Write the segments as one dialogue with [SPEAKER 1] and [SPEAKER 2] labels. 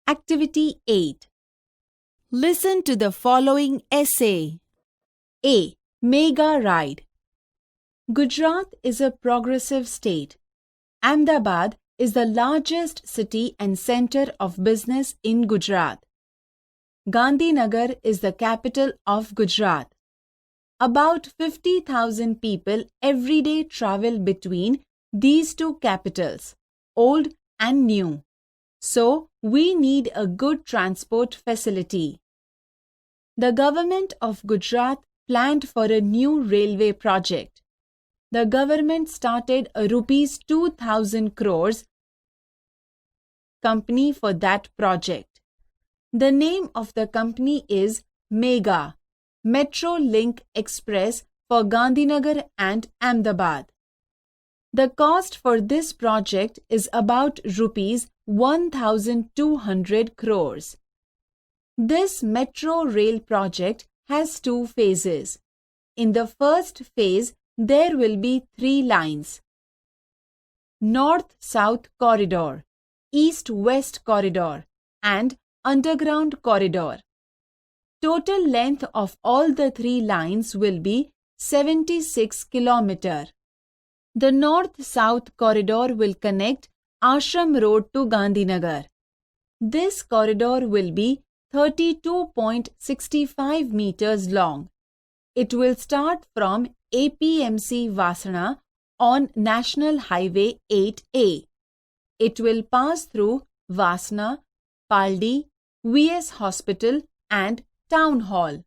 [SPEAKER 1] Activity 8. Listen to the following essay. A. Mega Ride. Gujarat is a progressive state. Ahmedabad is the largest city and center of business in Gujarat. Gandhinagar is the capital of Gujarat. About 50,000 people every day travel between these two capitals, old and new. So, we need a good transport facility. The government of Gujarat planned for a new railway project. The government started a rupees 2,000 crores company for that project. The name of the company is Mega, Metro Link Express for Gandhinagar and Ahmedabad. The cost for this project is about rupees 1,200 crores. This metro rail project has two phases. In the first phase, there will be 3 lines: North-South Corridor, East-West Corridor, and Underground Corridor. Total length of all the 3 lines will be 76 km. The North-South Corridor will connect Ashram Road to Gandhinagar. This corridor will be 32.65 meters long. It will start from APMC Vasana on National Highway 8A. It will pass through Vasana, Paldi, VS Hospital and Town Hall.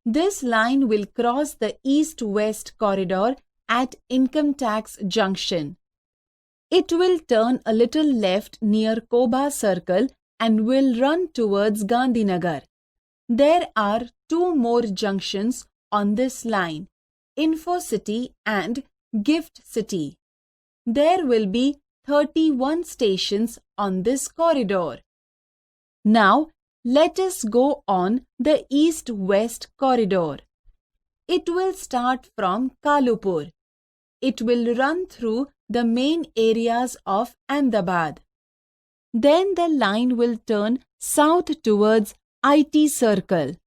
[SPEAKER 1] This line will cross the East-West Corridor at Income Tax Junction. It will turn a little left near Koba Circle and will run towards Gandhinagar. There are 2 more junctions on this line, Info City and Gift City. There will be 31 stations on this corridor. Now, let us go on the East-West Corridor. It will start from Kalupur. It will run through the main areas of Ahmedabad. Then the line will turn south towards IT Circle.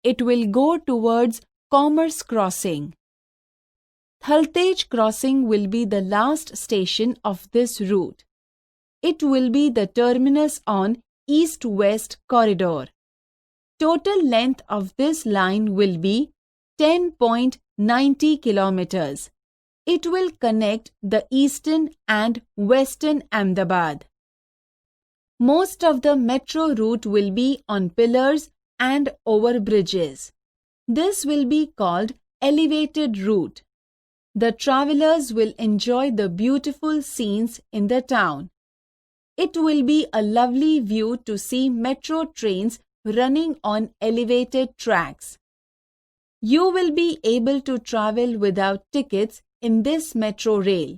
[SPEAKER 1] It will go towards Commerce Crossing. Thaltej Crossing will be the last station of this route. It will be the terminus on East-West Corridor. Total length of this line will be 10.90 kilometers. It will connect the eastern and western Ahmedabad. Most of the metro route will be on pillars and over bridges. This will be called elevated route. The travelers will enjoy the beautiful scenes in the town. It will be a lovely view to see metro trains running on elevated tracks. You will be able to travel without tickets in this metro rail.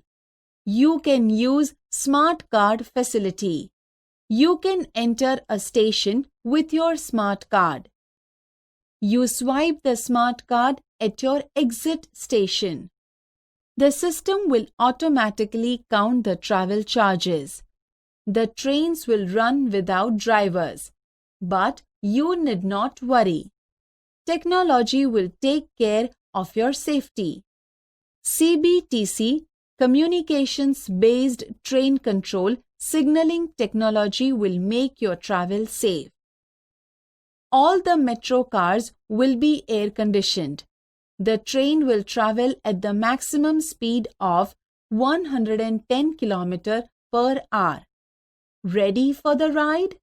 [SPEAKER 1] You can use smart card facility. You can enter a station with your smart card. You swipe the smart card at your exit station. The system will automatically count the travel charges. The trains will run without drivers, but you need not worry. Technology will take care of your safety. CBTC, Communications-Based Train Control Signaling Technology will make your travel safe. All the metro cars will be air-conditioned. The train will travel at the maximum speed of 110 km per hour. Ready for the ride?